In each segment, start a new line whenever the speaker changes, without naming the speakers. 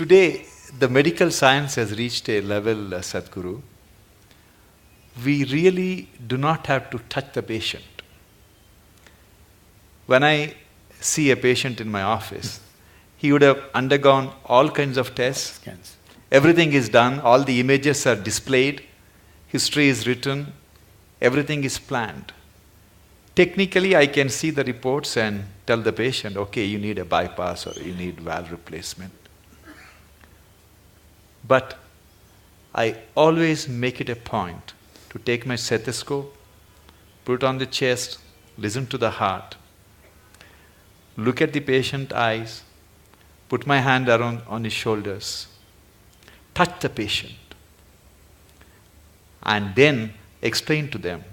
Today, the medical science has reached a level, Sadhguru, we really do not have to touch the patient. When I see a patient in my office, he would have undergone all kinds of tests.
Scans.
Everything is done, all the images are displayed, history is written, everything is planned. Technically, I can see the reports and tell the patient, okay, you need a bypass or you need valve replacement. But I always make it a point to take my stethoscope, put it on the chest, listen to the heart, look at the patient's eyes, put my hand around on his shoulders, touch the patient, and then explain to them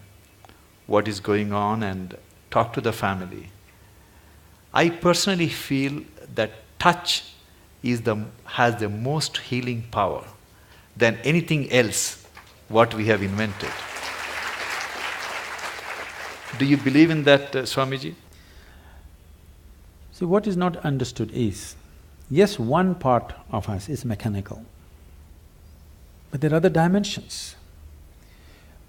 what is going on and talk to the family. I personally feel that touch has the most healing power than anything else what we have invented. Do you believe in that, Swamiji?
See, what is not understood is, yes, one part of us is mechanical, but there are other dimensions.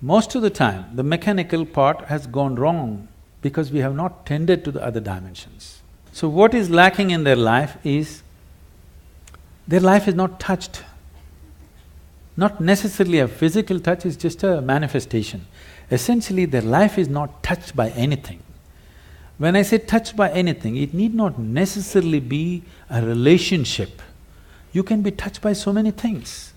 Most of the time, the mechanical part has gone wrong because we have not tended to the other dimensions. So what is lacking in their life is, their life is not touched. Not necessarily a physical touch, is just a manifestation. Essentially, their life is not touched by anything. When I say touched by anything, it need not necessarily be a relationship. You can be touched by so many things.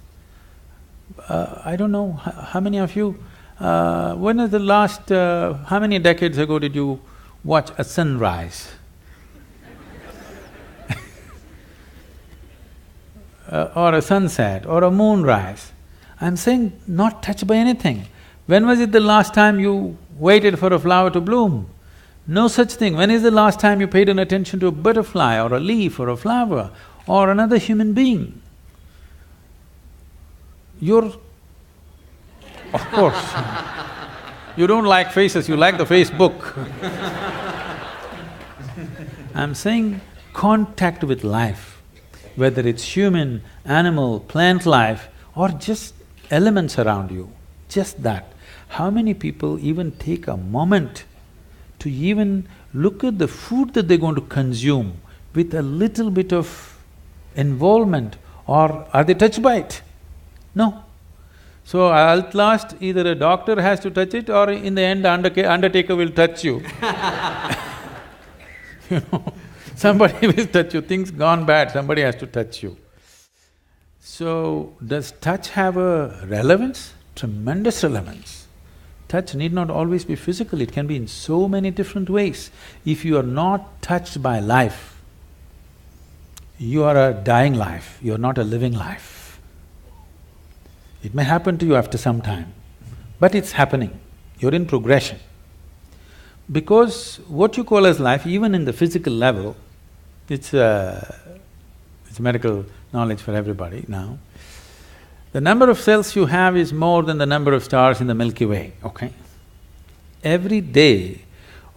I don't know how many of you… when was the last… how many decades ago did you watch a sunrise? Or a sunset, or a moonrise. I'm saying not touched by anything. When was it the last time you waited for a flower to bloom? No such thing. When is the last time you paid an attention to a butterfly or a leaf or a flower or another human being? You're… of course, you don't like faces, you like the Facebook. I'm saying contact with life, whether it's human, animal, plant life, or just elements around you, just that. How many people even take a moment to even look at the food that they're going to consume with a little bit of involvement, or are they touched by it? No. So at last, either a doctor has to touch it, or in the end, the undertaker will touch you. You know, somebody will touch you, things gone bad, somebody has to touch you. So, does touch have a relevance? Tremendous relevance. Touch need not always be physical, it can be in so many different ways. If you are not touched by life, you are a dying life, you are not a living life. It may happen to you after some time, but it's happening, you're in progression. Because what you call as life, even in the physical level, it's medical knowledge for everybody now. The number of cells you have is more than the number of stars in the Milky Way, okay? Every day,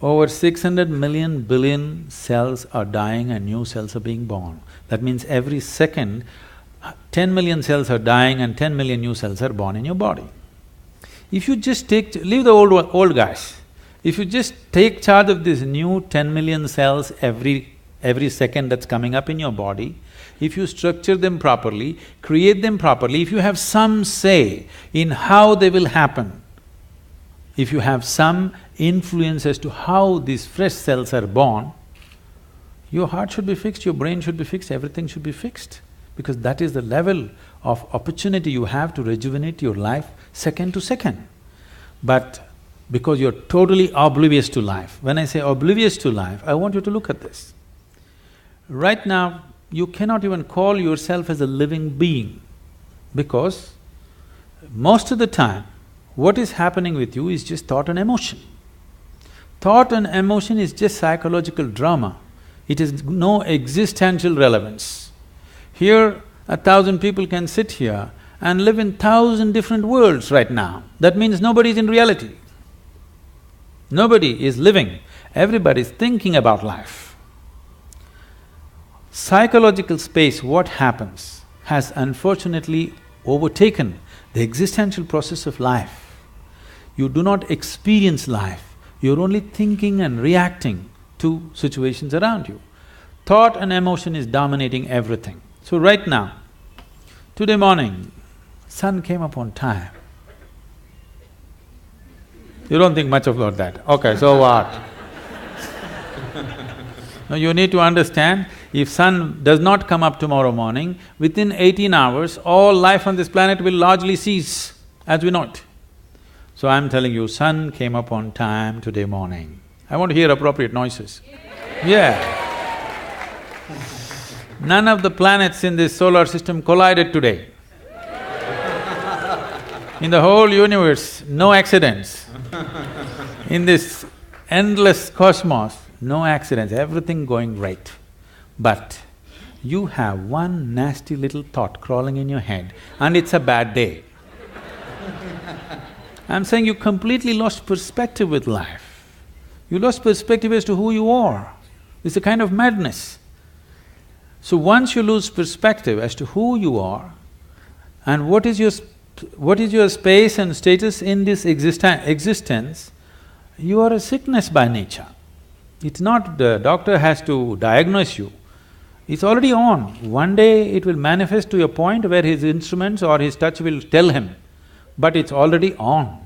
over 600 million billion cells are dying and new cells are being born. That means every second, 10 million cells are dying and 10 million new cells are born in your body. If you just leave the old guys, if you just take charge of these new 10 million cells every second that's coming up in your body, if you structure them properly, create them properly, if you have some say in how they will happen, if you have some influence as to how these fresh cells are born, your heart should be fixed, your brain should be fixed, everything should be fixed. Because that is the level of opportunity you have to rejuvenate your life second to second. But because you're totally oblivious to life, when I say oblivious to life, I want you to look at this. Right now, you cannot even call yourself as a living being, because most of the time, what is happening with you is just thought and emotion. Thought and emotion is just psychological drama, it has no existential relevance. Here, 1,000 people can sit here and live in 1,000 different worlds right now. That means nobody is in reality. Nobody is living, everybody is thinking about life. Psychological space, what happens? has unfortunately overtaken the existential process of life. You do not experience life, you're only thinking and reacting to situations around you. Thought and emotion is dominating everything. So right now, today morning, sun came up on time. You don't think much about that. Okay, so what? Now you need to understand, if sun does not come up tomorrow morning, within 18 hours, all life on this planet will largely cease as we know it. So I'm telling you, sun came up on time today morning. I want to hear appropriate noises. Yeah. None of the planets in this solar system collided today. In the whole universe, no accidents. In this endless cosmos, no accidents, everything going right. But you have one nasty little thought crawling in your head and it's a bad day. I'm saying you completely lost perspective with life. You lost perspective as to who you are. It's a kind of madness. So once you lose perspective as to who you are and what is your space and status in this existence, you are a sickness by nature. It's not the doctor has to diagnose you, it's already on. One day it will manifest to a point where his instruments or his touch will tell him, but it's already on.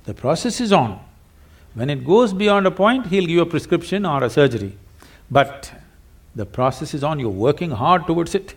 The process is on. When it goes beyond a point, he'll give you a prescription or a surgery. But the process is on, you're working hard towards it.